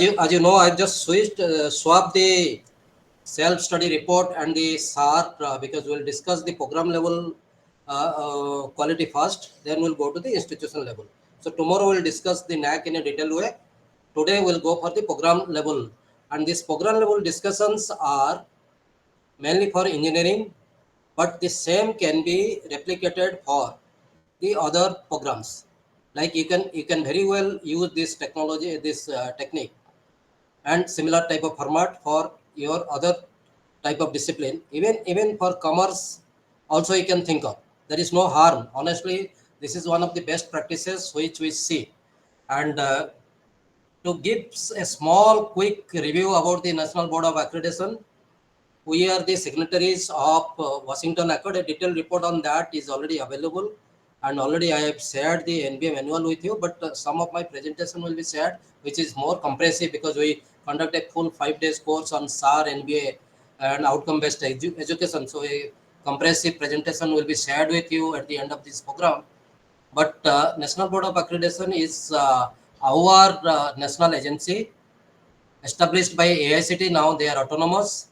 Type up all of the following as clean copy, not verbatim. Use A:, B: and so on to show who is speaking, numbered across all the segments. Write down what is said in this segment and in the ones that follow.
A: as you know, I just swapped the self-study report and the SAR because we'll discuss the program level quality first, then we'll go to the institution level. So tomorrow we'll discuss the NAC in a detailed way. Today we'll go for the program level, and these program level discussions are mainly for engineering, but the same can be replicated for the other programs. Like you can very well use this technology, this technique and similar type of format for your other type of discipline. Even for commerce also you can think of. There is no harm. Honestly, this is one of the best practices which we see. And to give a small quick review about the National Board of Accreditation, we are the signatories of Washington Accord. A detailed report on that is already available, and already I have shared the NBA manual with you, but some of my presentation will be shared, which is more comprehensive because we conduct a full 5 days course on SAR, NBA, and outcome-based education. So a comprehensive presentation will be shared with you at the end of this program. But National Board of Accreditation is our national agency established by AICT. Now they are autonomous,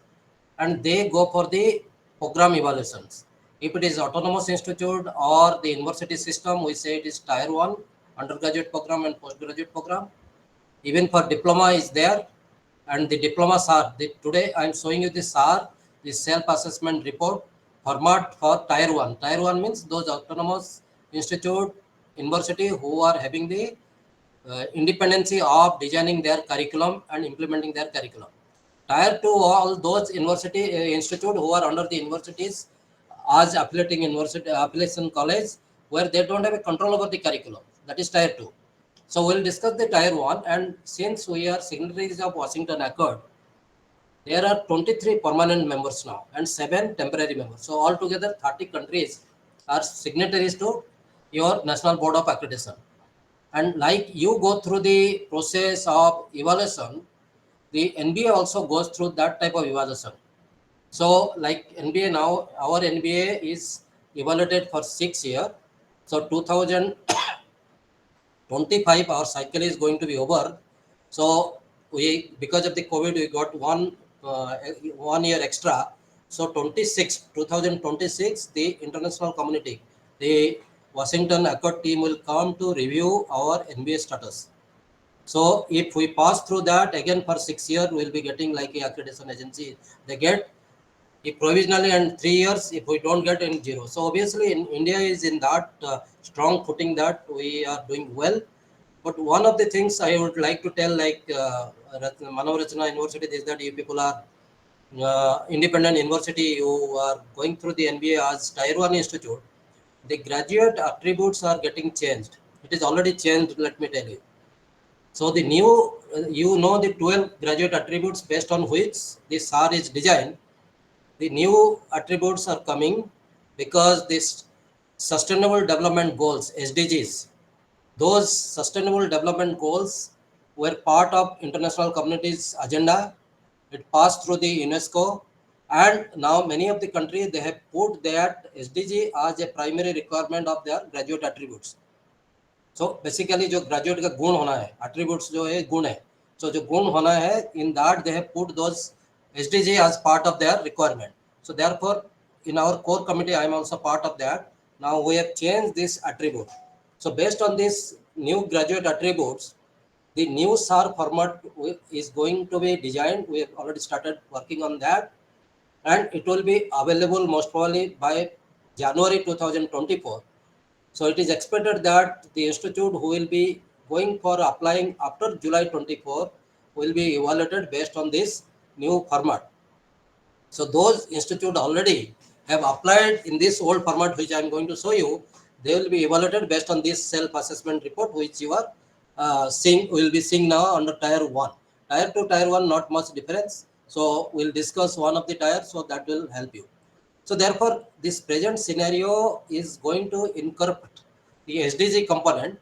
A: and they go for the program evaluations. If it is autonomous institute or the university system, we say it is tier 1 undergraduate program and postgraduate program. Even for diploma is there, and the diploma SAR. Today I am showing you the SAR, the self-assessment report format for tier 1. Tier 1 means those autonomous institute, university who are having the independency of designing their curriculum and implementing their curriculum. Tier 2, all those university institute who are under the universities as affiliating university affiliation college, where they don't have a control over the curriculum. That is tier 2. So we'll discuss the tier 1, and since we are signatories of Washington Accord, there are 23 permanent members now and 7 temporary members. So altogether 30 countries are signatories to your National Board of Accreditation. And like you go through the process of evaluation, the NBA also goes through that type of evaluation. So like NBA now, our NBA is evaluated for 6 years. So 2025, our cycle is going to be over. So because of the COVID, we got one year extra. So 2026, the international community, the Washington Accord team will come to review our NBA status. So if we pass through that again for 6 years, we'll be getting like a accreditation agency. They get if provisionally, and 3 years if we don't get in 0. So obviously in India is in that strong footing that we are doing well. But one of the things I would like to tell, like Manav Rachana University, is that you people are independent university who are going through the NBA as tier 1 institute. The graduate attributes are getting changed. It is already changed, let me tell you. So the new, the 12 graduate attributes based on which this SAR is designed. The new attributes are coming because this Sustainable Development Goals, SDGs, those Sustainable Development Goals were part of international community's agenda. It passed through the UNESCO, and now many of the countries, they have put that SDG as a primary requirement of their graduate attributes. So basically जो graduate का गुण होना है, attributes जो है गुण है, so जो गुण होना है, in that they have put those SDG as part of their requirement. So therefore in our core committee I am also part of that. Now we have changed this attribute. So based on this new graduate attributes, the new SAR format is going to be designed. We have already started working on that, and it will be available most probably by January 2024. So it is expected that the institute who will be going for applying after July 24 will be evaluated based on this new format. So those institutes already have applied in this old format, which I am going to show you. They will be evaluated based on this self-assessment report, which you are will be seeing now under tier 1. Tier 2, tier 1, not much difference. So we'll discuss one of the tiers, so that will help you. So therefore, this present scenario is going to incorporate the SDG component.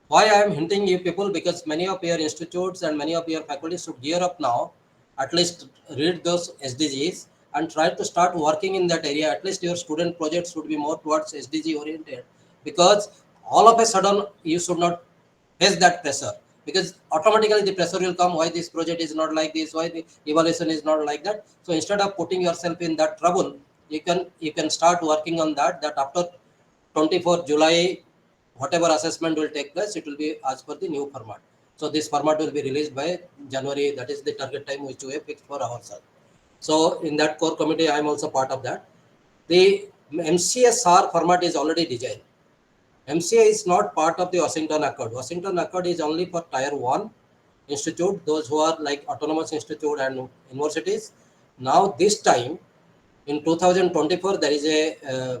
A: Why I am hinting you people, because many of your institutes and many of your faculty should gear up now, at least read those SDGs and try to start working in that area. At least your student projects should be more towards SDG oriented, because all of a sudden you should not face that pressure. because automatically the pressure will come, why this project is not like this, why the evaluation is not like that. So instead of putting yourself in that trouble, you can start working on that after 24 July, whatever assessment will take place, it will be as per the new format. So this format will be released by January. That is the target time which we have fixed for ourselves. So in that core committee, I am also part of that. The MCSR format is already designed. MCA is not part of the Washington Accord. Washington Accord is only for Tier 1 institute, those who are like autonomous institute and universities. Now this time, in 2024, there is a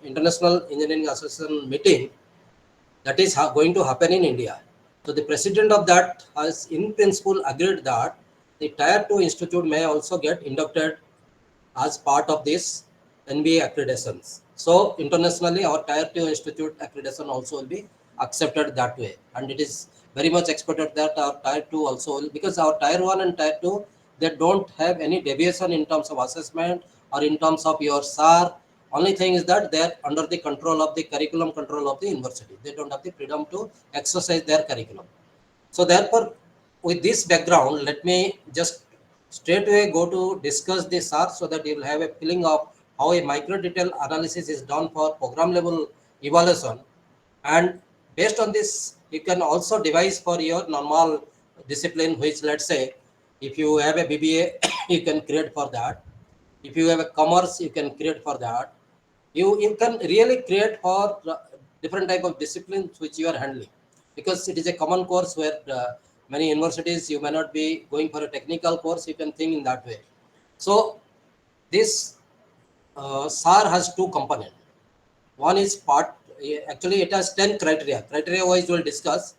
A: International Engineering Association meeting that is going to happen in India. So the president of that has in principle agreed that the Tier 2 institute may also get inducted as part of this NBA accreditations. So internationally, our Tier 2 institute accreditation also will be accepted that way. And it is very much expected that our Tier 2 also will, because our Tier 1 and Tier 2, they don't have any deviation in terms of assessment or in terms of your SAR. Only thing is that they are under the control of the curriculum control of the university. They don't have the freedom to exercise their curriculum. So therefore, with this background, let me just straight away go to discuss the SAR so that you will have a feeling of how a micro detail analysis is done for program level evaluation. And based on this, you can also devise for your normal discipline, which let's say, if you have a BBA, you can create for that. If you have a commerce, you can create for that. You can really create for different type of disciplines which you are handling, because it is a common course where many universities you may not be going for a technical course, you can think in that way. So this SAR has two components. One is part, actually it has 10 criteria. Criteria wise we'll discuss.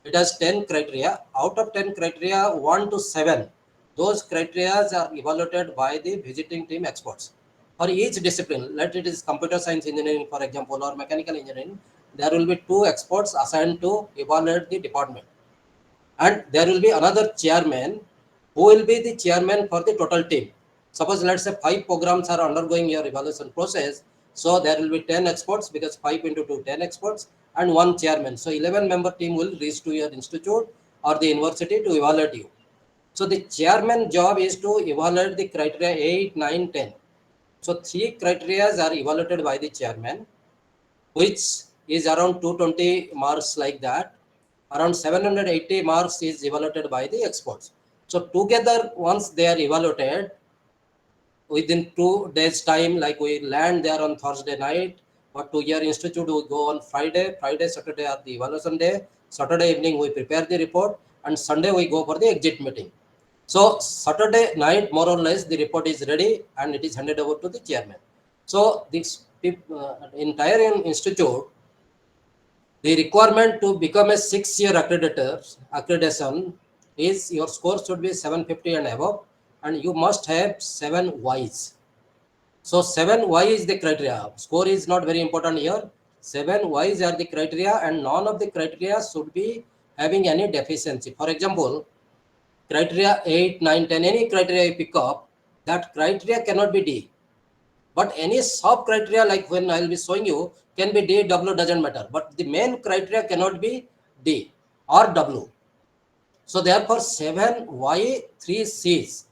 A: It has 10 criteria. Out of 10 criteria, 1 to 7, those criteria are evaluated by the visiting team experts. For each discipline, let it is computer science engineering, for example, or mechanical engineering, there will be 2 experts assigned to evaluate the department. And there will be another chairman who will be the chairman for the total team. Suppose let's say 5 programs are undergoing your evaluation process. So there will be 10 experts, because 5 into 2, 10 experts and 1 chairman. So 11 member team will reach to your institute or the university to evaluate you. So the chairman job is to evaluate the criteria 8, 9, 10. So 3 criteria are evaluated by the chairman, which is around 220 marks like that. Around 780 marks is evaluated by the experts. So together, once they are evaluated, within 2 days time, like we land there on Thursday night, but to your institute we go on Friday, Saturday are the evaluation day. Saturday evening we prepare the report, and Sunday we go for the exit meeting. So Saturday night, more or less, the report is ready and it is handed over to the chairman. So this entire institute, the requirement to become a 6-year accreditation is your score should be 750 and above, and you must have 7 Ys. So 7 Y is the criteria. Score is not very important here. 7 Ys are the criteria, and none of the criteria should be having any deficiency. For example, criteria 8, 9, 10, any criteria you pick up, that criteria cannot be D. But any sub criteria, like when I will be showing you, can be D, W, doesn't matter. But the main criteria cannot be D or W. So therefore 7 Y, 3 Cs.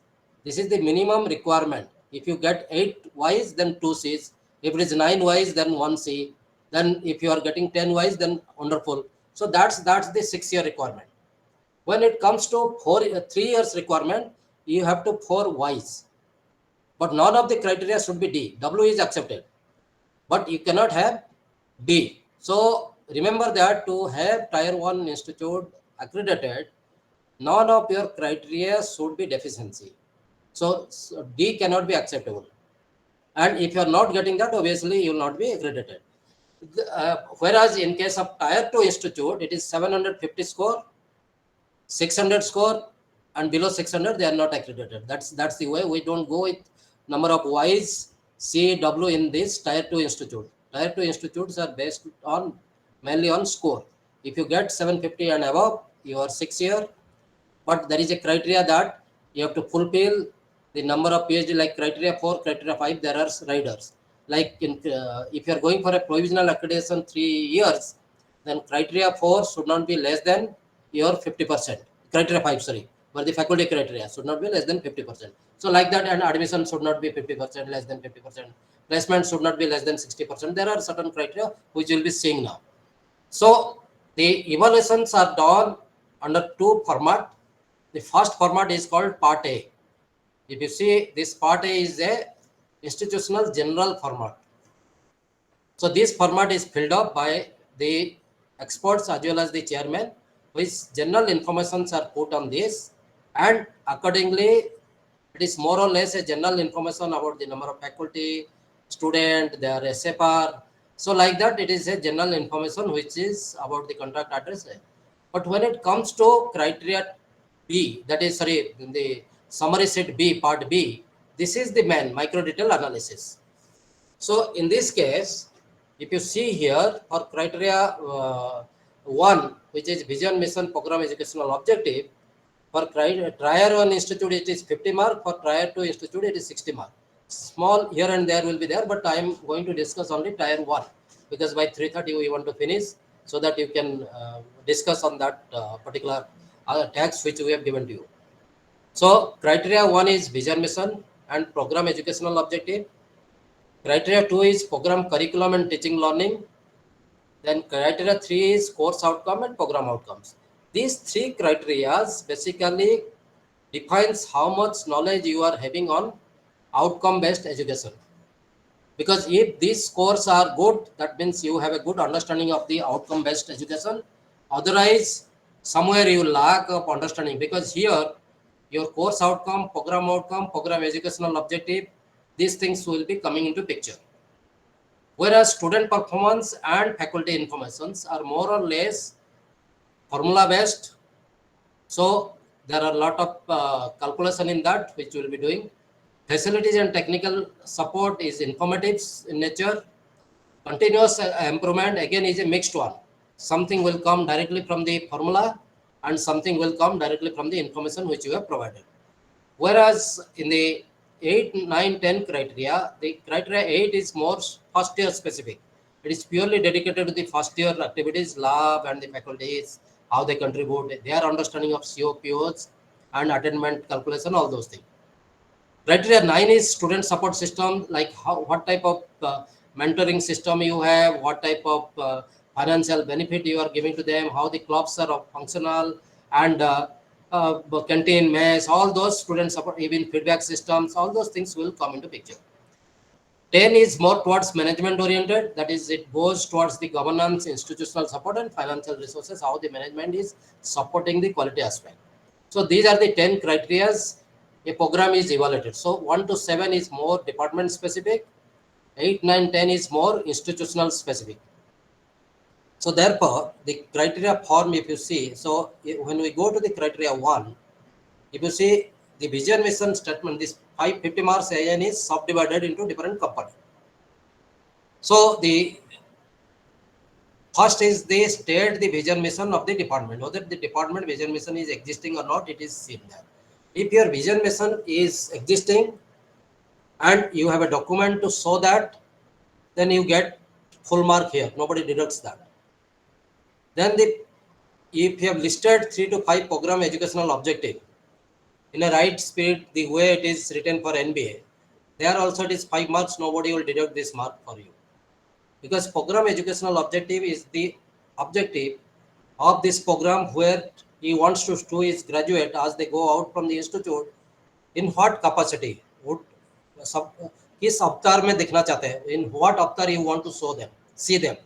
A: This is the minimum requirement. If you get 8 Ys, then 2 Cs. If it is 9 Ys, then 1 C. Then if you are getting 10 Ys, then wonderful. So that's the 6-year requirement. When it comes to 3 years requirement, you have to 4 Ys. But none of the criteria should be D. W is accepted, but you cannot have D. So remember that to have Tier 1 institute accredited, none of your criteria should be deficiency. So D cannot be acceptable. And if you are not getting that, obviously you will not be accredited. Whereas in case of Tier 2 institute, it is 750 score, 600 score, and below 600 they are not accredited. That's the way. We don't go with number of Ys, C, W in this Tier 2 institute. Tier 2 institutes are based on mainly on score. If you get 750 and above, you are 6-year. But there is a criteria that you have to fulfill the number of PhD, like criteria 4, criteria 5, there are riders. Like if you are going for a provisional accreditation 3 years, then criteria 4 should not be less than your 50%. Criteria 5, sorry, for the faculty criteria should not be less than 50%. So like that, and admission should not be 50%, less than 50%. Placement should not be less than 60%. There are certain criteria which we'll be seeing now. So the evaluations are done under two format. The first format is called Part A. If you see, this Part A is a institutional general format. So this format is filled up by the experts as well as the chairman, which general informations are put on this, and accordingly it is more or less a general information about the number of faculty, student, their SFR. So like that, it is a general information which is about the contract address. But when it comes to criteria B, that is, sorry, in the summary set B, part B, this is the main micro detail analysis. So in this case, if you see here, for criteria 1, which is vision, mission, program, educational objective, for Trier 1 institute it is 50 mark, for Trier 2 institute it is 60 mark. Small here and there will be there, but I am going to discuss only Tier 1, because by 3:30 we want to finish, so that you can discuss on that particular tags which we have given to you. So criteria 1 is vision, mission and program, educational objective. Criteria 2 is program, curriculum and teaching learning. Then criteria 3 is course outcome and program outcomes. These three criteria basically defines how much knowledge you are having on outcome based education. Because if these scores are good, that means you have a good understanding of the outcome based education. Otherwise, somewhere you lack of understanding, because here your course outcome, program educational objective, these things will be coming into picture. Whereas student performance and faculty informations are more or less formula based. So there are a lot of calculation in that which we will be doing. Facilities and technical support is informative in nature. Continuous improvement again is a mixed one. Something will come directly from the formula and something will come directly from the information which you have provided. Whereas in the 8, 9, 10 criteria, the criteria 8 is more first year specific. It is purely dedicated to the first year activities, lab and the faculties, how they contribute, their understanding of COPOs and attainment calculation, all those things. Criteria 9 is student support system, like what type of mentoring system you have, what type of financial benefit you are giving to them, how the clubs are functional, and canteen, mess, all those student support, even feedback systems, all those things will come into picture. 10 is more towards management oriented, that is, it goes towards the governance, institutional support and financial resources, how the management is supporting the quality aspect. So these are the 10 criteria a program is evaluated. So 1 to 7 is more department specific, 8, 9, 10 is more institutional specific. So therefore, the criteria form, if you see, so when we go to the criteria 1, if you see the vision, mission statement, this 550 marks AN is subdivided into different components. So the first is they state the vision, mission of the department, whether the department vision, mission is existing or not, it is seen there. If your vision, mission is existing and you have a document to show that, then you get full mark here, nobody deducts that. Then if you have listed 3 to 5 program educational objective in a right spirit, the way it is written for NBA, there also it is 5 marks, nobody will deduct this mark for you. Because program educational objective is the objective of this program, where he wants to do his graduate as they go out from the institute, in what capacity, किस अवतार में दिखना चाहते हैं, in what avatar you want to see them.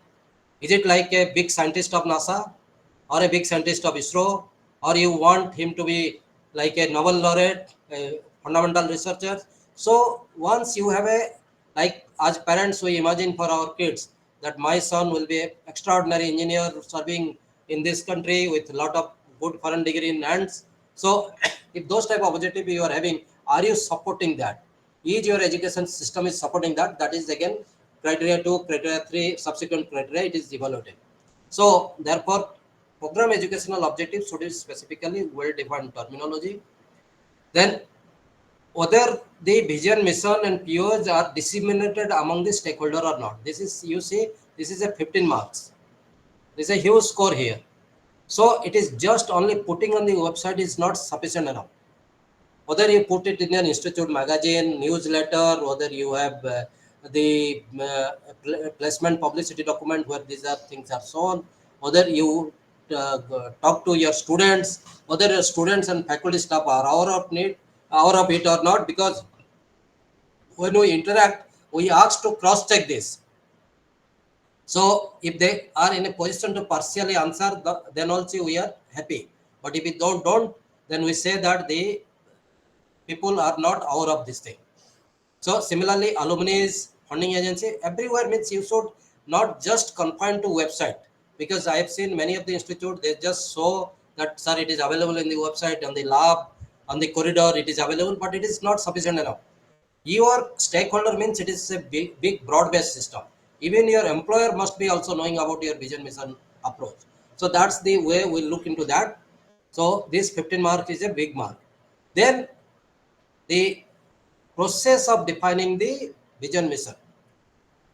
A: Is it like a big scientist of NASA or a big scientist of ISRO, or you want him to be like a Nobel laureate, a fundamental researcher? So once you have a, like as parents we imagine for our kids that my son will be an extraordinary engineer serving in this country with a lot of good foreign degree in hands. So if those type of objective you are having, are you supporting that? Is your education system is supporting that? That is again criteria 2, criteria 3, subsequent criteria, it is evaluated. So therefore, program educational objectives should be specifically well-defined terminology. Then whether the vision, mission and POs are disseminated among the stakeholder or not. This is, you see, this is a 15 marks. This is a huge score here. So it is just only putting on the website is not sufficient enough. Whether you put it in an institute magazine, newsletter, whether you have the placement publicity document where these are things are shown, whether you talk to your students, whether your students and faculty staff are aware of it or not, because when we interact, we ask to cross check this. So if they are in a position to partially answer, then also we are happy. But if we don't, then we say that the people are not aware of this thing. So similarly, alumni, funding agency, everywhere means you should not just confine to website, because I have seen many of the institute, they just show that, sir, it is available in the website, on the lab, on the corridor, it is available, but it is not sufficient enough. Your stakeholder means it is a big broad-based system. Even your employer must be also knowing about your vision mission approach. So that's the way we look into that. So this 15 mark is a big mark. Then the process of defining the vision mission.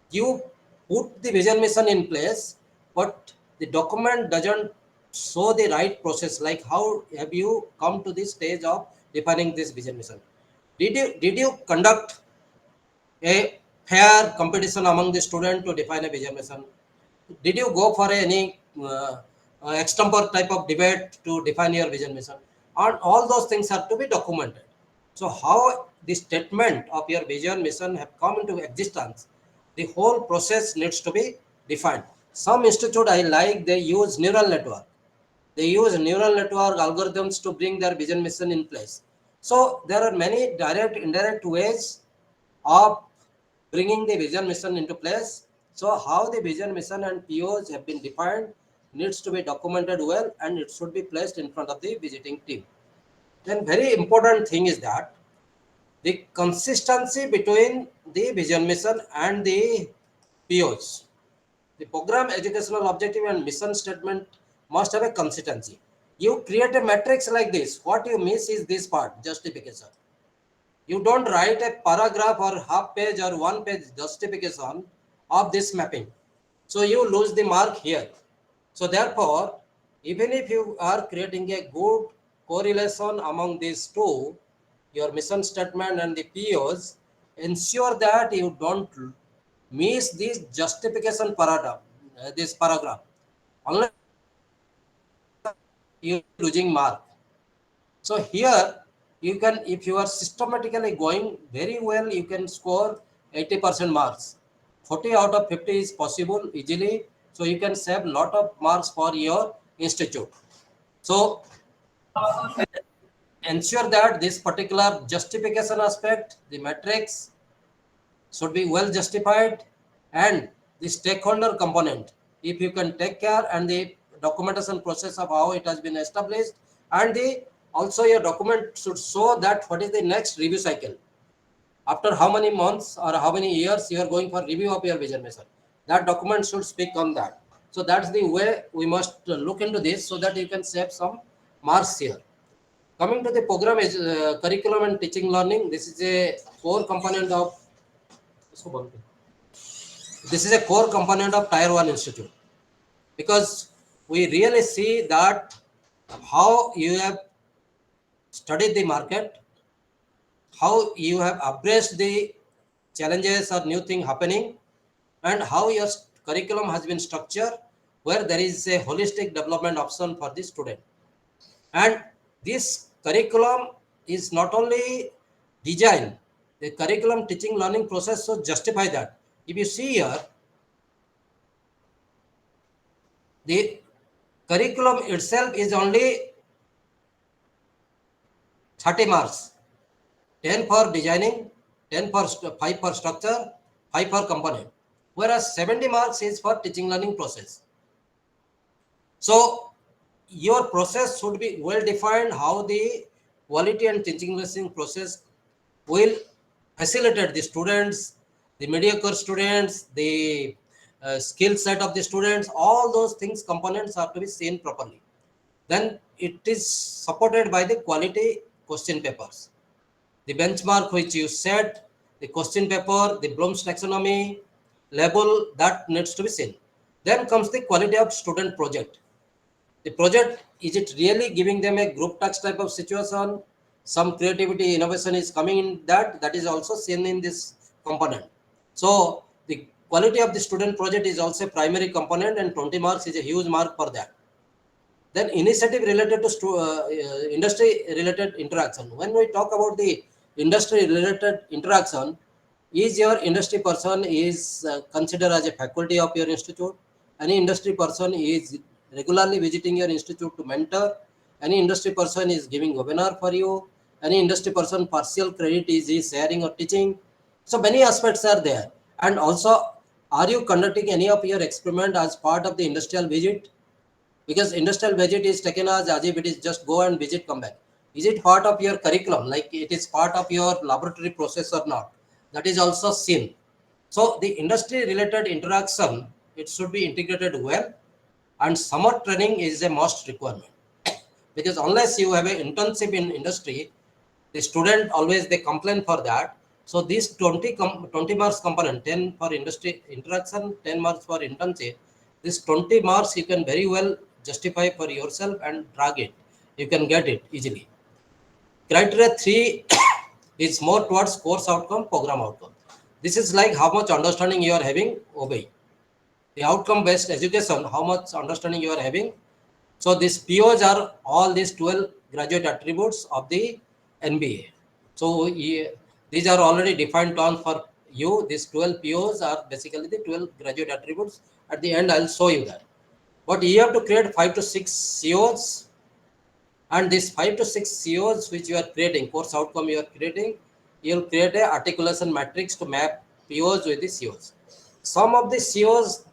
A: You put the vision mission in place, but the document doesn't show the right process. Like how have you come to the stage of defining this vision mission? Did you conduct a fair competition among the students to define a vision mission? Did you go for any extempore type of debate to define your vision mission? And all those things are to be documented. So how the statement of your vision mission have come into existence, the whole process needs to be defined. Some institute I like, they use neural network. They use neural network algorithms to bring their vision mission in place. So there are many direct, indirect ways of bringing the vision mission into place. So how the vision mission and POs have been defined needs to be documented well, and it should be placed in front of the visiting team. Then very important thing is that the consistency between the vision mission and the POs. The program educational objective and mission statement must have a consistency. You create a matrix like this. What you miss is this part, justification. You don't write a paragraph or half page or one page justification of this mapping. So you lose the mark here. So therefore, even if you are creating a good correlation among these two, your mission statement and the POs, ensure that you don't miss this justification paragraph, this paragraph. Unless you are losing mark. So here you can, if you are systematically going very well, you can score 80% marks. 40 out of 50 is possible easily. So you can save lot of marks for your institute. So ensure that this particular justification aspect, the matrix should be well justified, and the stakeholder component, if you can take care, and the documentation process of how it has been established, and the also your document should show that what is the next review cycle, after how many months or how many years you are going for review of your vision mission. That document should speak on that. So that's the way we must look into this, so that you can save some marks here. Coming to the program is curriculum and teaching learning. This is a core component of Tier 1 institute, because we really see that how you have studied the market, how you have embraced the challenges or new thing happening, and how your curriculum has been structured, where there is a holistic development option for the student. And this curriculum is not only designed, the curriculum teaching learning process should justify that. If you see here, the curriculum itself is only 30 marks, 10 for designing, 5 for structure, 5 for component, whereas 70 marks is for teaching learning process. So your process should be well defined, how the quality and teaching learning process will facilitate the students, the mediocre students, the skill set of the students, all those things, components are to be seen properly. Then it is supported by the quality question papers. The benchmark which you said, the question paper, the Bloom's taxonomy, label, that needs to be seen. Then comes the quality of student project. The project, is it really giving them a group task type of situation? Some creativity, innovation is coming in that. That is also seen in this component. So the quality of the student project is also a primary component, and 20 marks is a huge mark for that. Then initiative related to industry related interaction. When we talk about the industry related interaction, is your industry person is considered as a faculty of your institute? Any industry person is regularly visiting your institute to mentor? Any industry person is giving webinar for you? Any industry person partial credit is he sharing or teaching? So many aspects are there. And also, are you conducting any of your experiment as part of the industrial visit? Because industrial visit is taken as if it is just go and visit, come back. Is it part of your curriculum, like it is part of your laboratory process or not? That is also seen. So the industry related interaction, it should be integrated well, and summer training is a must requirement. Because unless you have an internship in industry, the student always they complain for that. So this 20 marks component, 10 for industry interaction, 10 marks for internship, this 20 marks you can very well justify for yourself and drag it, you can get it easily. Criteria 3 is more towards course outcome, program outcome. This is like how much understanding you are having, obey. The outcome based education, how much understanding you are having. So these POs are all these 12 graduate attributes of the NBA. So these are already defined terms for you. These 12 POs are basically the 12 graduate attributes. At the end, I'll show you that. But you have to create 5 to 6 COs, and these 5 to 6 COs which you are creating, course outcome you are creating, you'll create a articulation matrix to map POs with the COs. Some of the COs,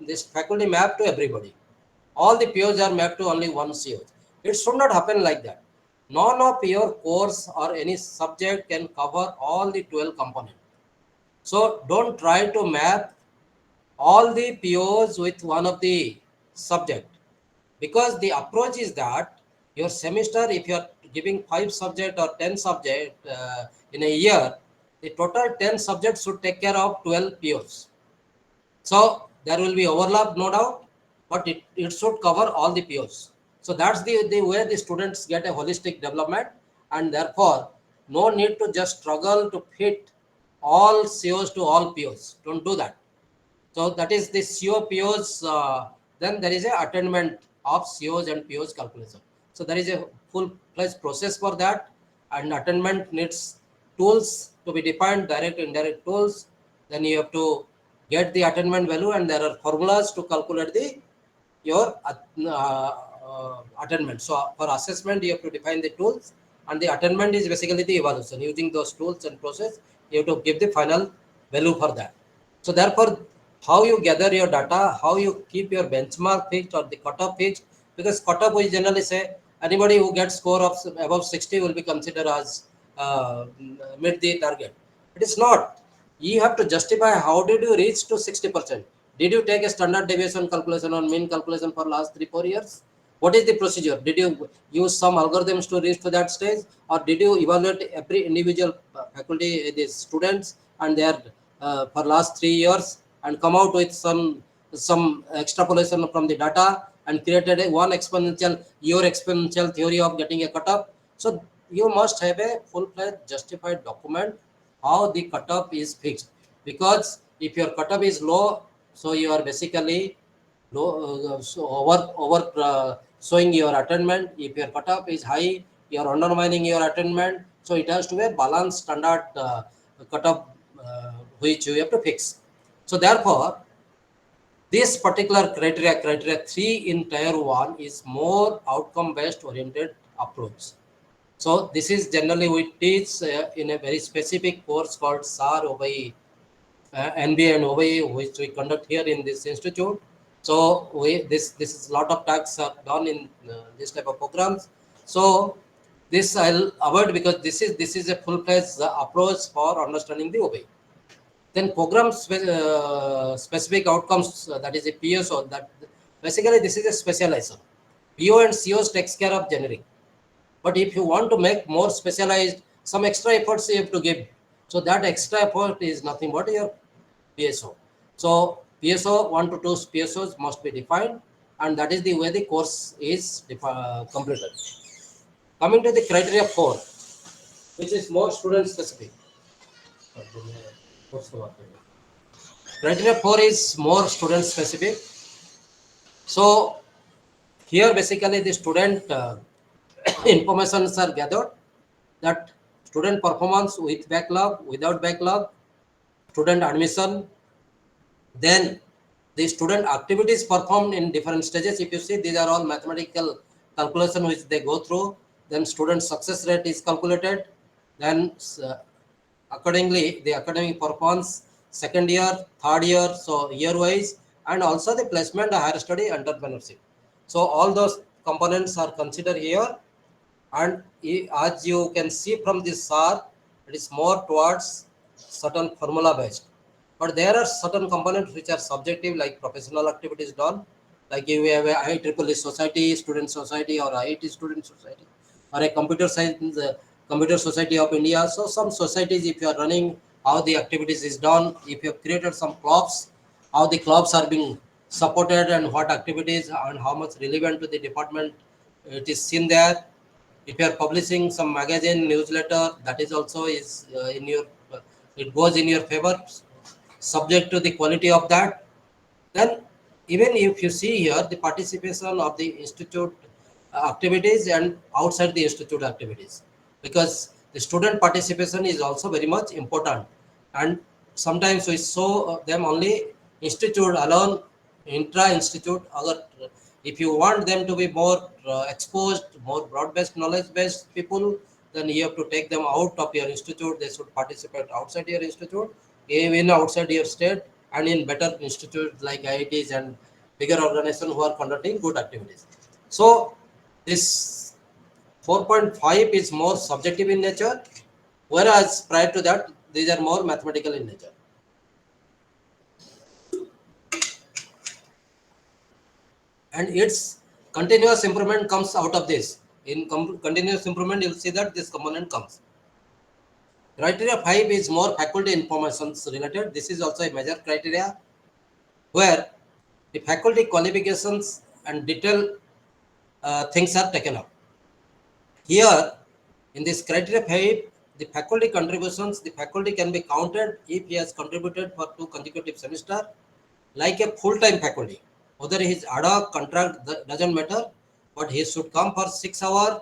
A: this faculty map to everybody. All the POs are mapped to only one CO. It should not happen like that. None of your course or any subject can cover all the 12 components. So don't try to map all the POs with one of the subject, because the approach is that your semester, if you are giving 5 subject or 10 subject in a year, the total 10 subjects should take care of 12 POs. So there will be overlap, no doubt, but it should cover all the POs. So that's the way the students get a holistic development, and therefore no need to just struggle to fit all COs to all POs. Don't do that. So that is the CO POs. Then there is a attainment of COs and POs calculation. So there is a full-fledged process for that, and attainment needs tools to be defined, direct and indirect tools. Then you have to get the attainment value, and there are formulas to calculate the your attainment. So for assessment, you have to define the tools, and the attainment is basically the evaluation. Using those tools and process, you have to give the final value for that. So therefore, how you gather your data, how you keep your benchmark fixed or the cutoff fixed, because cutoff we generally say anybody who gets score of above 60 will be considered as meet the target. It is not. You have to justify how did you reach to 60%. Did you take a standard deviation calculation or mean calculation for last 3-4 years? What is the procedure? Did you use some algorithms to reach to that stage, or did you evaluate every individual faculty, the students, and their for last 3 years, and come out with some extrapolation from the data and created a one exponential, your exponential theory of getting a cutoff? So you must have a full-fledged justified document how the cutoff is fixed, because if your cutoff is low, so you are basically low, so over showing your attainment. If your cutoff is high, you are undermining your attainment. So it has to be a balanced standard cutoff which you have to fix. So therefore, this particular criteria 3 in tier 1 is more outcome based oriented approach. So this is generally we teach in a very specific course called SAR OBE, NBA and OBE, which we conduct here in this institute. So this is a lot of tasks are done in this type of programs. So this I'll avoid, because this is a full-fledged approach for understanding the OBE. Then program specific outcomes, that is a PSO. That basically this is a specialization. PO and COs takes care of generic. But if you want to make more specialized, some extra efforts you have to give. So that extra effort is nothing but your PSO. So PSO 1 to 2 PSOs must be defined, and that is the way the course is completed. Coming to the criteria 4, which is more student specific. Criteria 4 is more student specific. So here basically the student informations are gathered, that student performance with backlog, without backlog, student admission, then the student activities performed in different stages. If you see, these are all mathematical calculation which they go through. Then student success rate is calculated. Then accordingly, the academic performance, second year, third year, so year wise, and also the placement, higher study, entrepreneurship. So all those components are considered here. And as you can see from this SAR, it is more towards certain formula based. But there are certain components which are subjective, like professional activities done, like if you have a IEEE society, student society, or IIT student society, or a computer science, computer society of India. So some societies, if you are running, how the activities is done, if you have created some clubs, how the clubs are being supported and what activities and how much relevant to the department it is seen there. If you are publishing some magazine newsletter, that is also is in your it goes in your favor, subject to the quality of that. Then even if you see here the participation of the institute activities and outside the institute activities, because the student participation is also very much important, and sometimes we show them only institute alone, intra institute. If you want them to be more exposed, more broad based knowledge based people, then you have to take them out of your institute. They should participate outside your institute, even outside your state, and in better institutes like IITs and bigger organizations who are conducting good activities. So this 4.5 is more subjective in nature, whereas prior to that, these are more mathematical in nature. And its continuous improvement comes out of this. In continuous improvement, you'll see that this component comes. Criteria 5 is more faculty informations related. This is also a major criteria where the faculty qualifications and detailed things are taken up. Here, in this criteria 5, the faculty contributions, the faculty can be counted if he has contributed for 2 consecutive semesters, like a full-time faculty. Whether he is ad hoc contract doesn't matter, but he should come for 6 hours.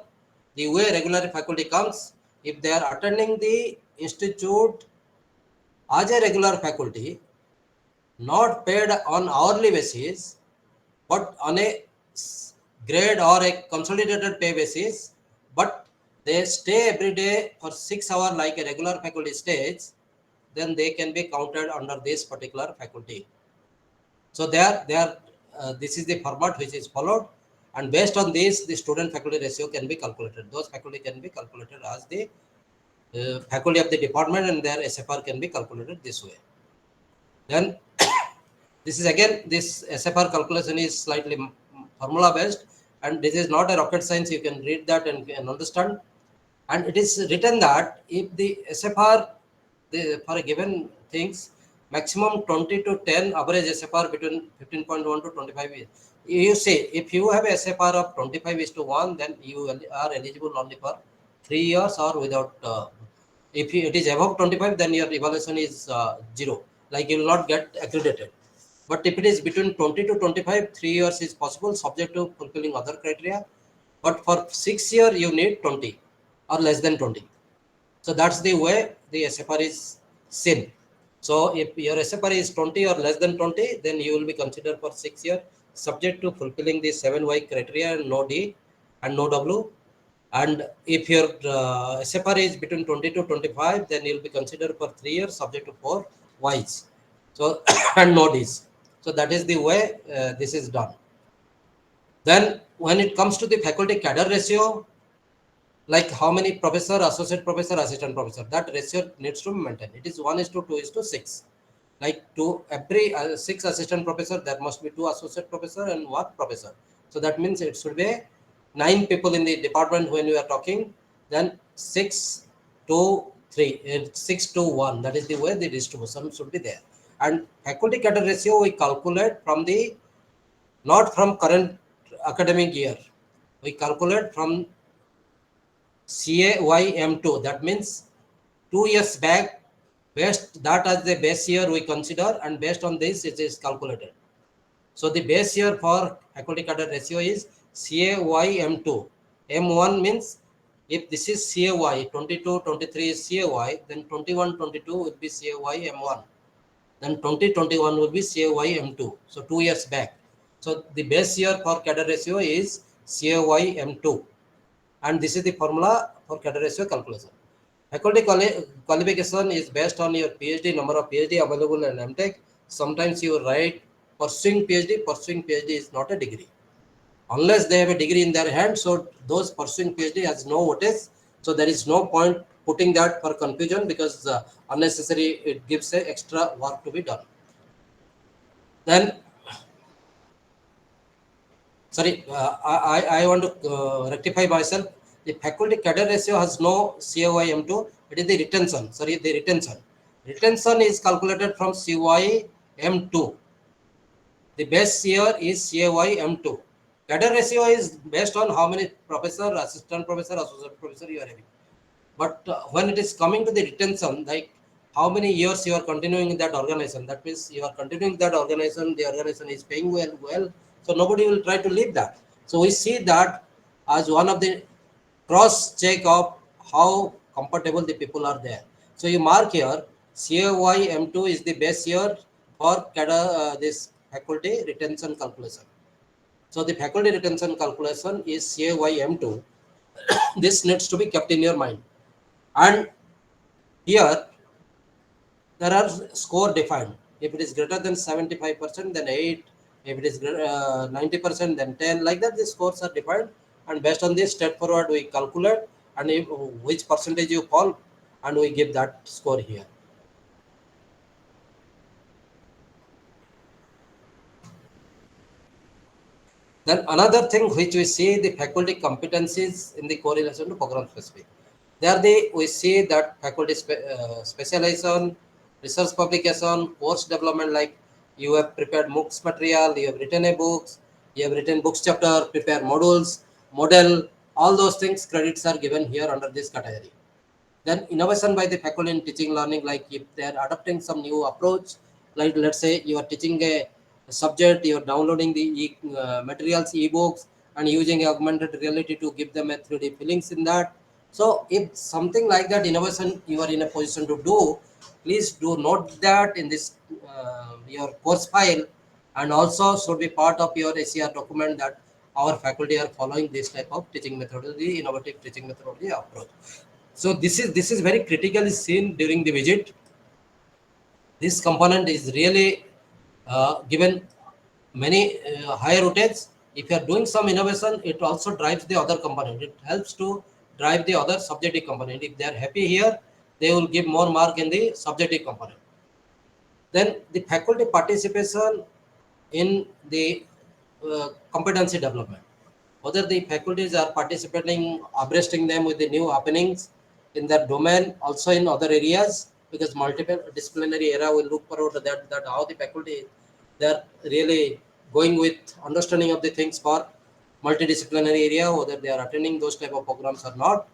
A: The way regular faculty comes, if they are attending the institute as a regular faculty, not paid on hourly basis, but on a grade or a consolidated pay basis, but they stay every day for 6 hours like a regular faculty stays, then they can be counted under this particular faculty. So this is the format which is followed, and based on this, the student faculty ratio can be calculated. Those faculty can be calculated as the faculty of the department, and their SFR can be calculated this way. Then this is again, this SFR calculation is slightly formula based, and this is not a rocket science. You can read that and understand. And it is written that if the SFR for a given things, maximum 20 to 10 average SFR between 15.1 to 25 is. You say if you have a SFR of 25:1, then you are eligible only for 3 years or without. If it is above 25, then your evaluation is 0. Like you will not get accredited. But if it is between 20 to 25, 3 years is possible, subject to fulfilling other criteria. But for 6 years, you need 20 or less than 20. So that's the way the SFR is seen. So if your SFR is 20 or less than 20, then you will be considered for 6 years, subject to fulfilling the 7Y criteria and no D and no W. And if your SFR is between 20 to 25, then you will be considered for 3 years, subject to 4 Ys. So and no Ds. So that is the way this is done. Then when it comes to the faculty cadre ratio, like how many professor, associate professor, assistant professor, that ratio needs to be maintained. It is 1:2:6. Like to every 6 assistant professor, there must be 2 associate professor and 1 professor. So that means it should be 9 people in the department when we are talking. Then 6 to 3, 6 to 1. That is the way the distribution should be there. And faculty cadre ratio we calculate from the not from current academic year. We calculate from CAYM2. That means 2 years back, based that as the base year we consider, and based on this it is calculated. So the base year for faculty cadre ratio is CAYM2. M1 means if this is CAY, 22-23 is CAY, then 21-22 will be CAY M1. Then 2021 will be CAY M2. So 2 years back. So the base year for cadre ratio is CAY M2. And this is the formula for cadre ratio calculation. Faculty qualification is based on your PhD, number of PhD available in MTech. Sometimes you write pursuing PhD. Pursuing PhD is not a degree. Unless they have a degree in their hand, so those pursuing PhD has no notice. So there is no point putting that for confusion, because unnecessary it gives a extra work to be done. Then, sorry, I want to rectify myself. The faculty cadre ratio has no CYM2. It is the retention. Sorry, the retention. Retention is calculated from CYM2. The base year is CYM2. Cadre ratio is based on how many professor, assistant professor, associate professor you are having. But when it is coming to the retention, like how many years you are continuing in that organization, that means you are continuing that organization, the organization is paying well, so nobody will try to leave that. So we see that as one of the cross check of how comfortable the people are there. So you mark here, CAYM2 is the base year for this faculty retention calculation. So the faculty retention calculation is CAYM2. This needs to be kept in your mind. And here there are score defined. If it is greater than 75%, then 8. If it is 90%, then 10. Like that, the scores are defined. And based on this, straightforward, we calculate and if, which percentage you fall, and we give that score here. Then another thing which we see the faculty competencies in the correlation to program specific. There we see that faculty specialization, research publication, course development, like you have prepared MOOCs material, you have written a books, you have written books chapter, prepare modules, model, all those things credits are given here under this category. Then innovation by the faculty in teaching learning, like if they are adopting some new approach, like let's say you are teaching a subject, you are downloading the materials, ebooks, and using augmented reality to give them a 3D feelings in that. So if something like that innovation you are in a position to do, please do note that in this your course file, and also should be part of your SAR document that our faculty are following this type of teaching methodology, innovative teaching methodology approach. So this is very critically seen during the visit. This component is really given many higher rotates. If you are doing some innovation, it also drives the other component. It helps to drive the other subjective component. If they are happy here, they will give more mark in the subjective component. Then the faculty participation in the competency development. Whether the faculties are participating, abreasting them with the new happenings in their domain, also in other areas, because multiple disciplinary area will look forward to that how the faculty they're really going with understanding of the things for multidisciplinary area, whether they are attending those type of programs or not.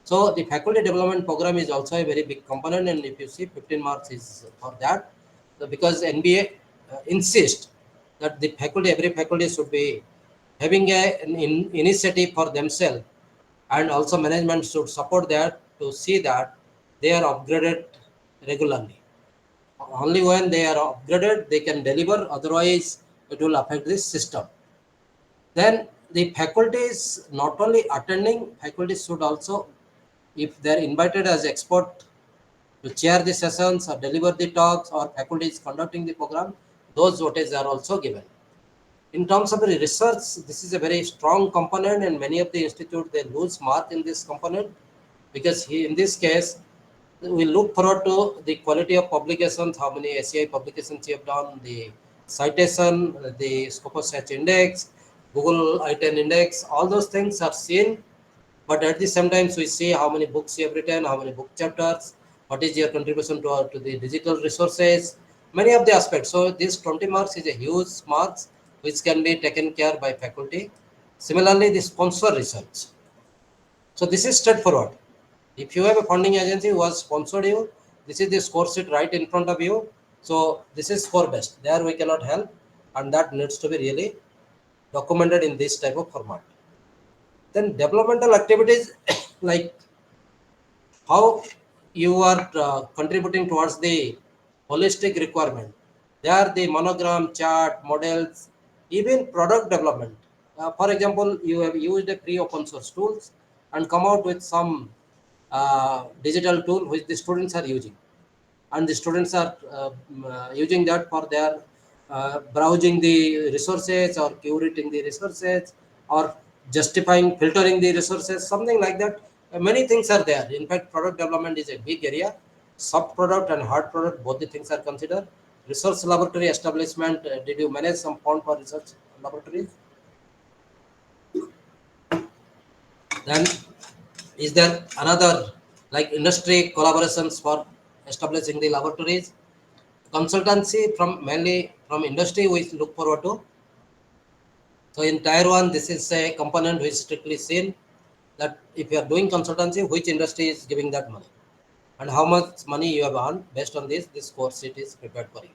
A: So the faculty development program is also a very big component, and if you see 15 marks is for that. So because NBA insists that the faculty, every faculty should be having an initiative for themselves, and also management should support that to see that they are upgraded regularly. Only when they are upgraded, they can deliver, otherwise it will affect the system. Then the faculties not only attending, faculties should also, if they are invited as expert to chair the sessions or deliver the talks, or faculty is conducting the program, those notices are also given. In terms of the research, this is a very strong component, and many of the institutes they lose mark in this component, because in this case we look forward to the quality of publications, how many SCI publications you have done, the citation, the Scopus Search Index, Google I10 Index, all those things are seen. But at the same time, we see how many books you have written, how many book chapters, what is your contribution to the digital resources, many of the aspects. So this 20 marks is a huge marks, which can be taken care by faculty. Similarly, the sponsor research. So this is straightforward. If you have a funding agency who has sponsored you, this is the score sheet right in front of you. So this is score based. There we cannot help, and that needs to be really documented in this type of format. Then developmental activities like how you are contributing towards the holistic requirement. There the monogram, chart, models, even product development. For example, you have used a free open source tools and come out with some digital tool which the students are using, and the students are using that for their browsing the resources or curating the resources or justifying filtering the resources, something like that. Many things are there. In fact, product development is a big area. Soft product and hard product, both the things are considered. Research laboratory establishment, did you manage some fund for research laboratories? Then is there another like industry collaborations for establishing the laboratories? Consultancy from mainly from industry we look forward to. So in tier 1, this is a component which is strictly seen that if you are doing consultancy, which industry is giving that money and how much money you have earned. Based on this course sheet is prepared for you.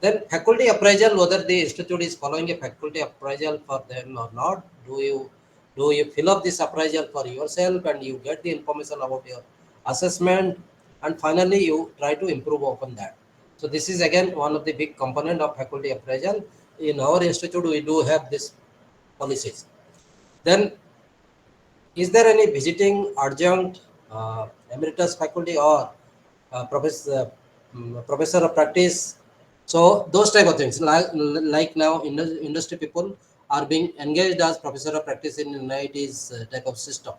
A: Then faculty appraisal, whether the institute is following a faculty appraisal for them or not. Do you fill up this appraisal for yourself and you get the information about your assessment, and finally you try to improve upon that. So this is again one of the big component of faculty appraisal. In our institute, we do have this policies. Then is there any visiting adjunct, emeritus faculty or professor of practice? So those type of things, like now industry people are being engaged as professor of practice in NIT's type of system.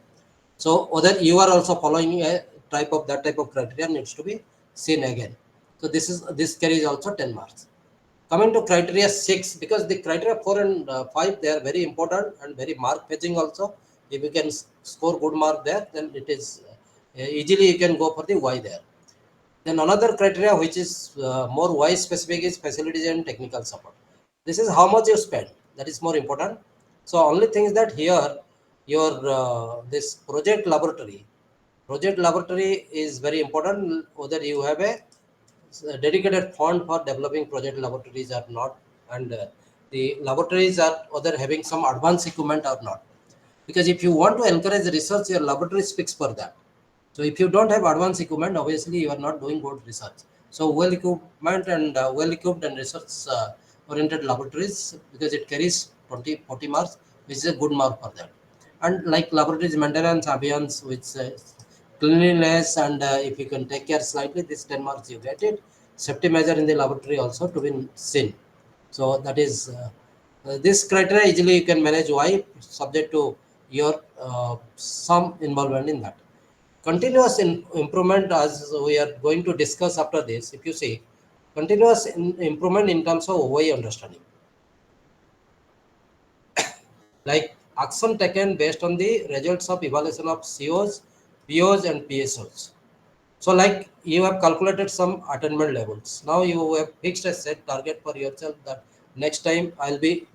A: So whether you are also following a type of that type of criteria needs to be seen again. So this carries also 10 marks. Coming to criteria 6, because the criteria 4 and 5, they are very important and very mark fetching also. If you can score good mark there, then it is easily you can go for the Y there. Then another criteria which is more Y specific is facilities and technical support. This is how much you spend. That is more important. So only thing is that here your this project laboratory is very important. Whether you have a dedicated fund for developing project laboratories or not, and the laboratories are whether having some advanced equipment or not. Because if you want to encourage research, your laboratory speaks for that. So if you don't have advanced equipment, obviously you are not doing good research. So well equipment and well equipped and research oriented laboratories, because it carries 20-40 marks, which is a good mark for that. And like laboratories maintenance, ambience, which cleanliness, and if you can take care slightly, this 10 marks you get it. Safety measure in the laboratory also to be seen. So that is this criteria easily you can manage. Why? Subject to your some involvement in that. Continuous improvement, as we are going to discuss after this, if you see, continuous improvement in terms of OI understanding. Like action taken based on the results of evaluation of COs, POs and PSOs. So like you have calculated some attainment levels. Now you have fixed a set target for yourself that next time I'll be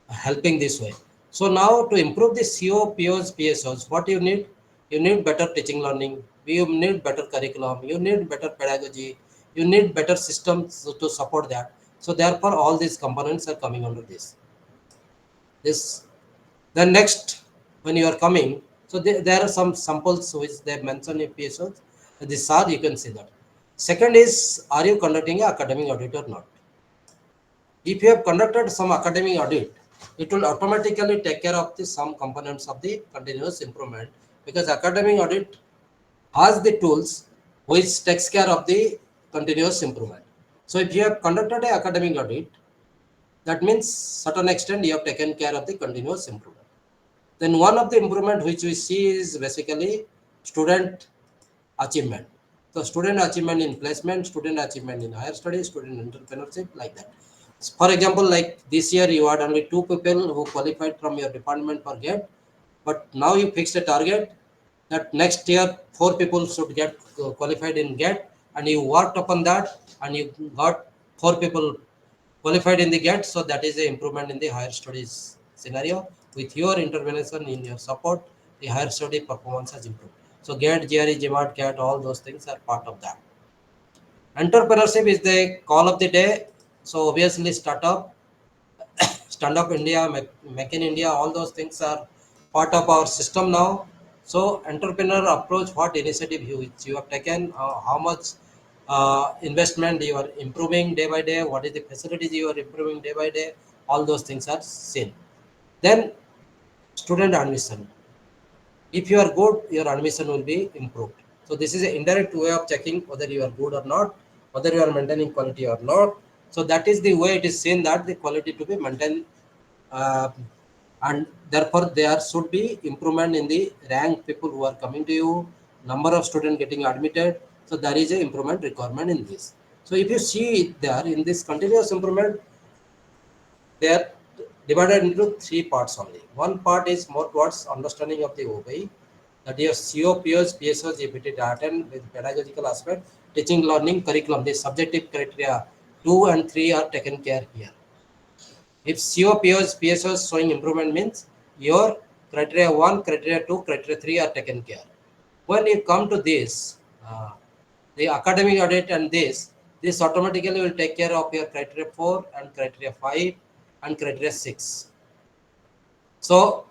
A: helping this way. So now to improve the CO, POs, PSOs, what you need? You need better teaching learning. You need better curriculum. You need better pedagogy. You need better systems to support that. So therefore all these components are coming under this. Then next, when you are coming, so there are some samples which they mention in PSOs. The SAR, you can see that. Second is, are you conducting an academic audit or not? If you have conducted some academic audit, it will automatically take care of the some components of the continuous improvement, because academic audit has the tools which takes care of the continuous improvement. So if you have conducted an academic audit, that means certain extent you have taken care of the continuous improvement. Then one of the improvement which we see is basically student achievement. So student achievement in placement, student achievement in higher studies, student entrepreneurship, like that. For example, like this year you had only 2 people who qualified from your department for GATE, but now you fixed a target that next year 4 people should get qualified in GATE, and you worked upon that and you got 4 people qualified in the GATE. So that is the improvement in the higher studies scenario. With your intervention in your support, the higher study performance has improved. So GATE, GRE, GMAT, CAT, all those things are part of that. Entrepreneurship is the call of the day. So obviously startup, stand up India, make in India, all those things are part of our system now. So entrepreneur approach, what initiative you have taken, how much investment you are improving day by day, what is the facilities you are improving day by day, all those things are seen. Then student admission. If you are good, your admission will be improved. So this is an indirect way of checking whether you are good or not, whether you are maintaining quality or not. So that is the way it is seen that the quality to be maintained, uh, and therefore there should be improvement in the rank people who are coming to you, number of students getting admitted. So there is a improvement requirement in this. So if you see it there in this continuous improvement, they are divided into three parts only. One part is more towards understanding of the OBE, that your CO, POs, PSOs, EPT attend with pedagogical aspect, teaching, learning, curriculum. The subjective criteria 2 and 3 are taken care here. If CO, POs, PSOs showing improvement means your criteria 1, criteria 2, criteria 3 are taken care. When you come to this, the academic audit and this automatically will take care of your criteria 4 and criteria 5 and criteria 6. So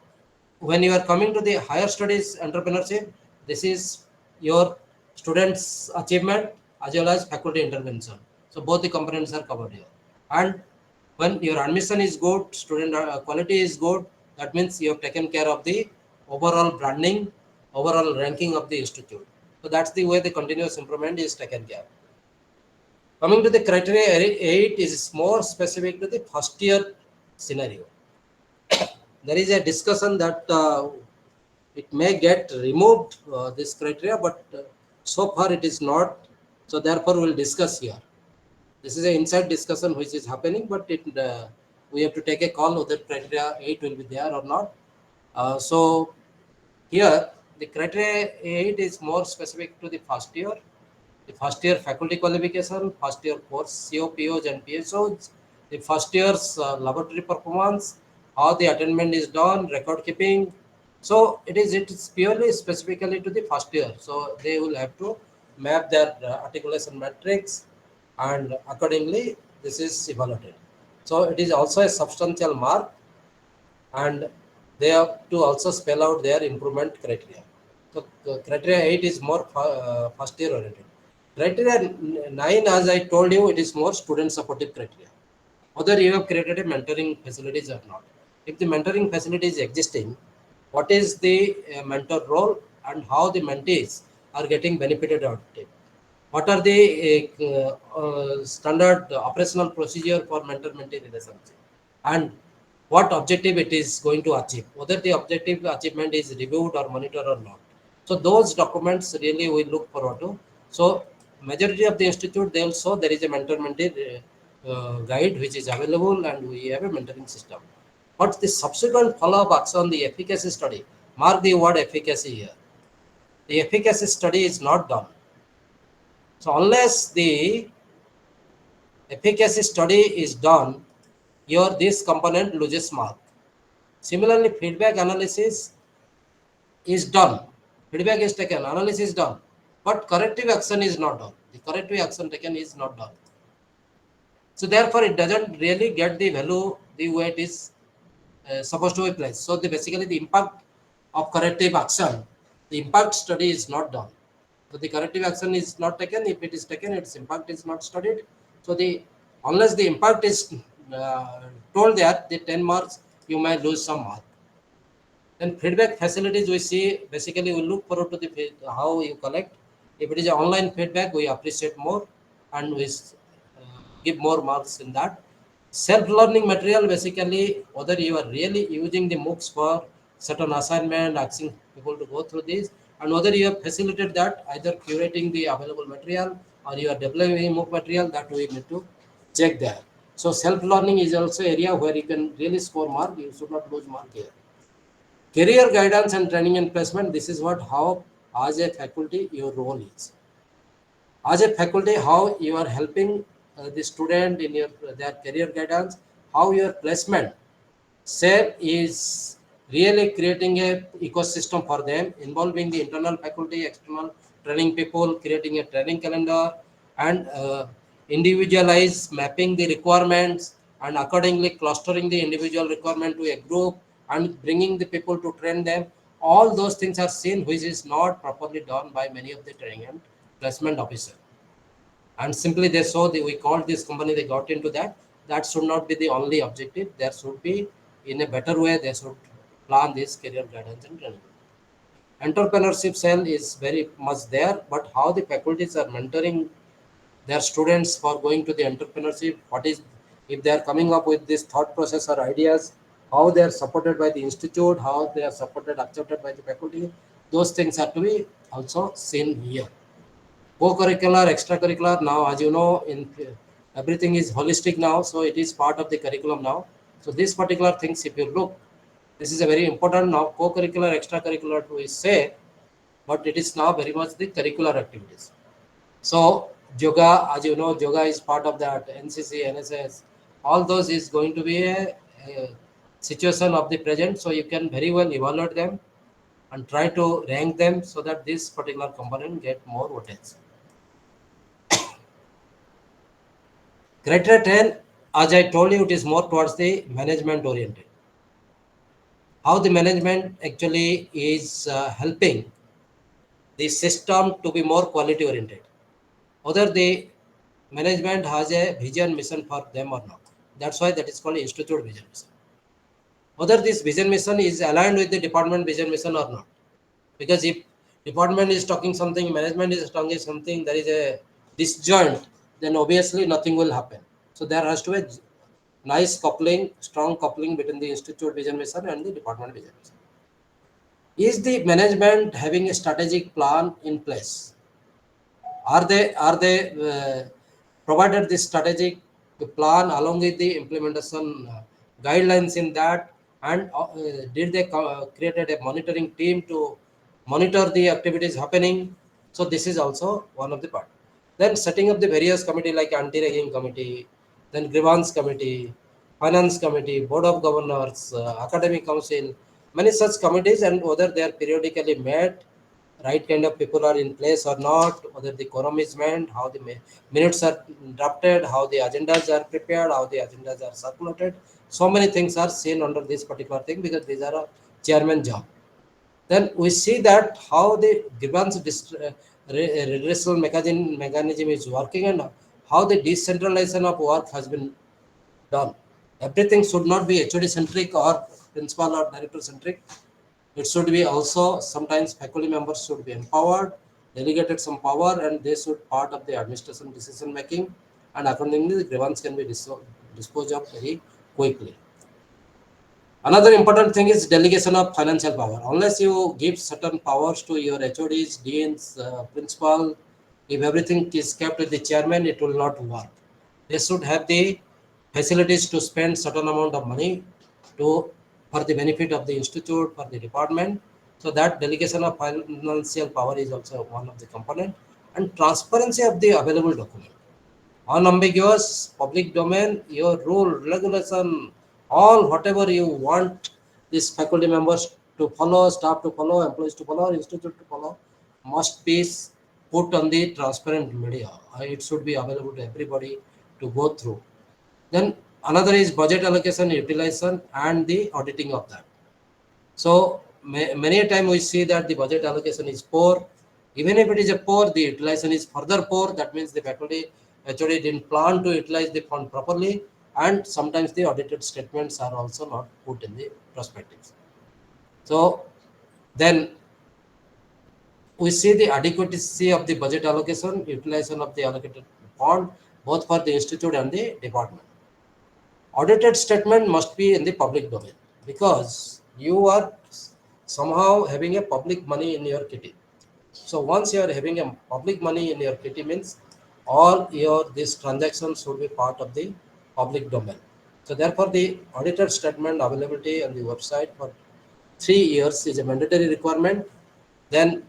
A: when you are coming to the higher studies entrepreneurship, this is your students' achievement as well as faculty intervention. So both the components are covered here. And when your admission is good, student quality is good, that means you have taken care of the overall branding, overall ranking of the institute. So that's the way the continuous improvement is taken care. Coming to the criteria 8 is more specific to the first year scenario. There is a discussion that it may get removed, this criteria, but so far it is not. So therefore we'll discuss here. This is an inside discussion which is happening, but we have to take a call whether criteria 8 will be there or not. So here the criteria 8 is more specific to the first year. The first year faculty qualification, first year course COPOs and PSOs, the first year's laboratory performance, how the attainment is done, record keeping. So it is purely specifically to the first year. So they will have to map their articulation matrix, and accordingly this is evaluated. So it is also a substantial mark, and they have to also spell out their improvement criteria. So criteria 8 is more first year oriented. Criteria 9, as I told you, it is more student supportive criteria. Whether you have created a mentoring facilities or not. If the mentoring facility is existing, what is the mentor role and how the mentees are getting benefited out of it? What are the standard operational procedure for mentor-mentee relationship? And what objective it is going to achieve, whether the objective achievement is reviewed or monitored or not. So those documents really we look forward to. So majority of the institute, they also there is a mentor-mentee guide which is available, and we have a mentoring system. But the subsequent follow-up action, the efficacy study, mark the word efficacy here. The efficacy study is not done. So unless the efficacy study is done, your this component loses mark. Similarly, feedback analysis is done. Feedback is taken, analysis is done, but corrective action is not done. The corrective action taken is not done. So therefore, it doesn't really get the value the way it is supposed to be placed. So basically the impact of corrective action, the impact study is not done. So the corrective action is not taken. If it is taken, its impact is not studied. So unless the impact is told there, the 10 marks, you may lose some mark. Then feedback facilities, we see basically we look forward to the how you collect. If it is an online feedback, we appreciate more, and we give more marks in that. Self-learning material, basically whether you are really using the MOOCs for certain assignment, asking people to go through this, and whether you have facilitated that, either curating the available material or you are developing MOOC material, that we need to check there. So self-learning is also area where you can really score mark. You should not lose mark here. Career guidance and training and placement, this is what how as a faculty your role is. As a faculty, how you are helping the student in their career guidance, how your placement SAR is really creating a ecosystem for them, involving the internal faculty, external training people, creating a training calendar, and individualize mapping the requirements and accordingly clustering the individual requirement to a group and bringing the people to train them. All those things are seen, which is not properly done by many of the training and placement officers. And simply they saw we called this company, they got into that. That should not be the only objective. There should be, in a better way, they should plan this career guidance and training. Entrepreneurship cell is very much there, but how the faculties are mentoring their students for going to the entrepreneurship, what is, if they are coming up with this thought process or ideas, how they are supported by the institute, how they are supported, accepted by the faculty, those things are to be also seen here. Co-curricular, extracurricular, now as you know, in everything is holistic now, so it is part of the curriculum now. So these particular things, if you look, this is a very important now. Co-curricular, extracurricular we say, but it is now very much the curricular activities. So yoga, as you know, yoga is part of that. NCC, NSS, all those is going to be a situation of the present. So you can very well evaluate them and try to rank them so that this particular component get more weightage. Criteria 10, as I told you, it is more towards the management oriented. How the management actually is helping the system to be more quality oriented. Whether the management has a vision mission for them or not. That's why that is called institute vision mission. Whether this vision mission is aligned with the department vision mission or not. Because if department is talking something, management is talking something, there is a disjoint, then obviously nothing will happen. So there has to be nice coupling, strong coupling between the institute vision mission and the department vision mission. Is the management having a strategic plan in place? Are they provided the strategic plan along with the implementation guidelines in that, and did they created a monitoring team to monitor the activities happening? So this is also one of the part. Then setting up the various committee like anti-ragging committee, then grievance committee, finance committee, board of governors, academic council, many such committees, and whether they are periodically met, right kind of people are in place or not, whether the quorum is met, how the minutes are drafted, how the agendas are prepared, how the agendas are circulated. So many things are seen under this particular thing because these are a chairman job. Then we see that how the grievance redressal mechanism is working and how the decentralization of work has been done. Everything should not be HOD centric or principal or director centric. It should be also sometimes faculty members should be empowered, delegated some power, and they should part of the administration decision making, and accordingly the grievance can be disposed of very quickly. Another important thing is delegation of financial power. Unless you give certain powers to your HODs, deans, principal, if everything is kept with the chairman, it will not work. They should have the facilities to spend certain amount of money to for the benefit of the institute, for the department. So that delegation of financial power is also one of the component, and transparency of the available document. Unambiguous public domain, your rule, regulation, all whatever you want these faculty members to follow, staff to follow, employees to follow, institute to follow, must be put on the transparent media. It should be available to everybody to go through. Then another is budget allocation, utilization, and the auditing of that. So many a time we see that the budget allocation is poor. Even if it is a poor, the utilization is further poor. That means the faculty actually didn't plan to utilize the fund properly, and sometimes the audited statements are also not put in the prospectus. So then we see the adequacy of the budget allocation, utilization of the allocated fund, both for the institute and the department. Audited statement must be in the public domain because you are somehow having a public money in your kitty. So once you are having a public money in your kitty means all your these transactions should be part of the public domain. So therefore the audited statement availability on the website for 3 years is a mandatory requirement. Then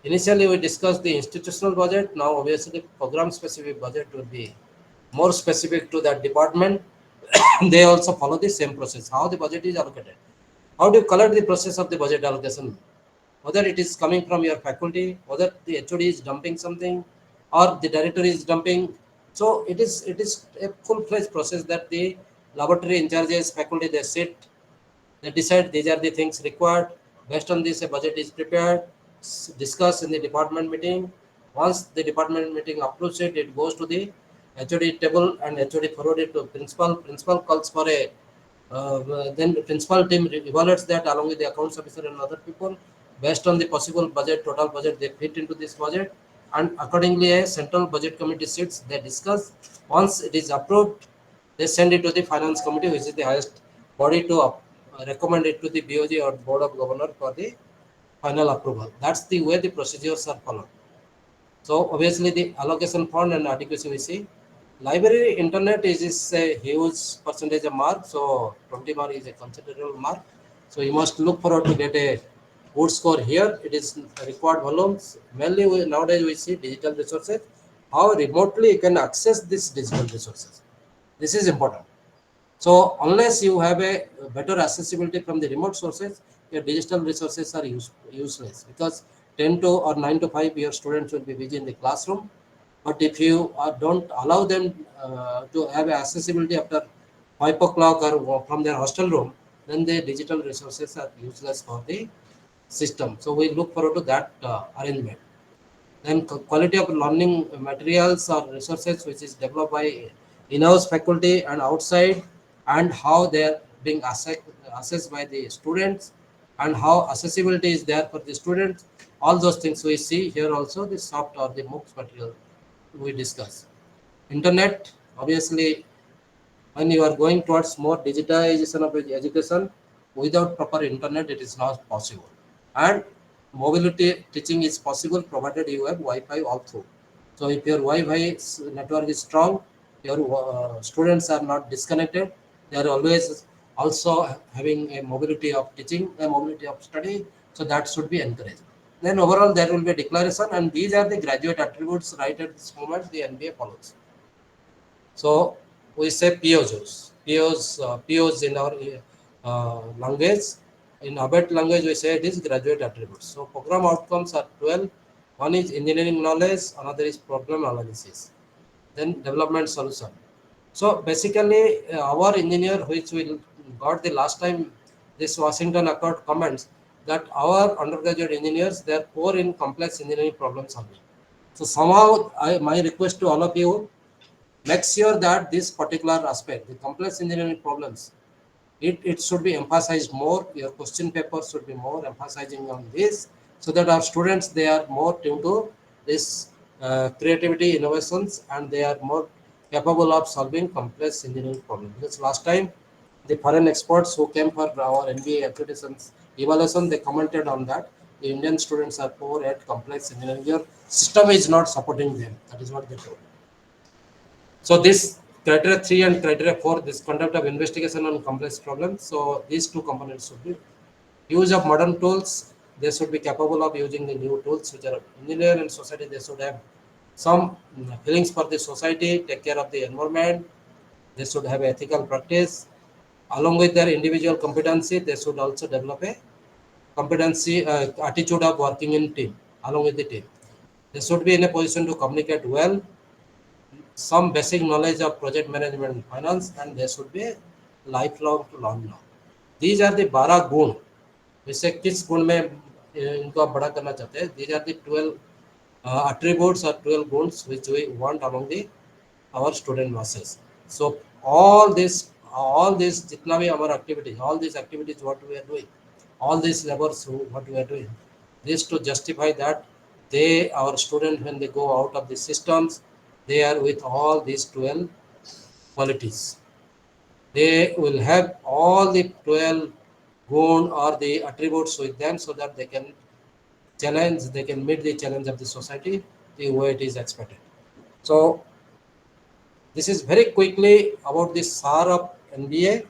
A: initially we discussed the institutional budget. Now obviously program specific budget will be more specific to that department, they also follow the same process. How the budget is allocated. How do you collect the process of the budget allocation? Whether it is coming from your faculty, whether the HOD is dumping something, or the director is dumping. So it is a full-fledged process that the laboratory in charges, faculty, they sit, they decide these are the things required. Based on this, a budget is prepared, discussed in the department meeting. Once the department meeting approves it, it goes to the HOD table and HOD forward it to principal. Principal calls for a then the principal team evaluates that along with the accounts officer and other people. Based on the possible budget, total budget, they fit into this budget, and accordingly a central budget committee sits. They discuss. Once it is approved, they send it to the finance committee, which is the highest body, to recommend it to the BOG or board of governor for the final approval. That's the way the procedures are followed. So obviously the allocation fund and adequacy we see. Library internet is a huge percentage of mark. So 20 mark is a considerable mark. So you must look forward to get a good score here. It is required volumes. Mainly nowadays we see digital resources. How remotely you can access these digital resources. This is important. So unless you have a better accessibility from the remote sources, your digital resources are useless, because 10 to or 9 to 5 your students will be busy in the classroom. But if you don't allow them to have accessibility after 5 o'clock or from their hostel room, then the digital resources are useless for the system. So we look forward to that arrangement. Then quality of learning materials or resources which is developed by in-house faculty and outside, and how they are being assessed by the students, and how accessibility is there for the students. All those things we see here also, the soft or the MOOCs material we discuss. Internet, obviously, when you are going towards more digitization of education, without proper internet, it is not possible. And mobility teaching is possible provided you have Wi-Fi all through. So if your Wi-Fi network is strong, your students are not disconnected. They are always also having a mobility of teaching, a mobility of study. So that should be encouraged. Then overall there will be a declaration, and these are the graduate attributes right at this moment the NBA follows. So we say POs in our language. In ABET language, we say it is graduate attributes. So program outcomes are 12. One is engineering knowledge, another is problem analysis, then development solution. So basically, our engineer, which we got the last time, this Washington Accord comments that our undergraduate engineers, they are poor in complex engineering problem solving. So somehow, my request to all of you, make sure that this particular aspect, the complex engineering problems, it should be emphasized more. Your question paper should be more emphasizing on this, so that our students, they are more tuned to this creativity, innovations, and they are more capable of solving complex engineering problems. Because last time, the foreign experts who came for our NBA accreditations evaluation, they commented on that. The Indian students are poor at complex engineering. Your system is not supporting them. That is what they told. So this criteria 3 and criteria 4, this conduct of investigation on complex problems. So these two components should be use of modern tools. They should be capable of using the new tools, which are engineer and society. They should have some feelings for the society, take care of the environment. They should have ethical practice. Along with their individual competency, they should also develop a competency attitude of working in team, along with the team. They should be in a position to communicate well, some basic knowledge of project management and finance, and there should be lifelong learner. These are the 12 गुण. वैसे किस गुण में इनको आप बड़ा करना चाहते हैं? These are the 12 attributes or 12 guns which we want among the our student masses. So all this जितना भी our activities, all these activities what we are doing, all these labors what we are doing, this to justify that they, our students, when they go out of the systems, they are with all these 12 qualities. They will have all the 12 gun or the attributes with them, so that they can they can meet the challenge of the society the way it is expected. So this is very quickly about the SAR of NBA.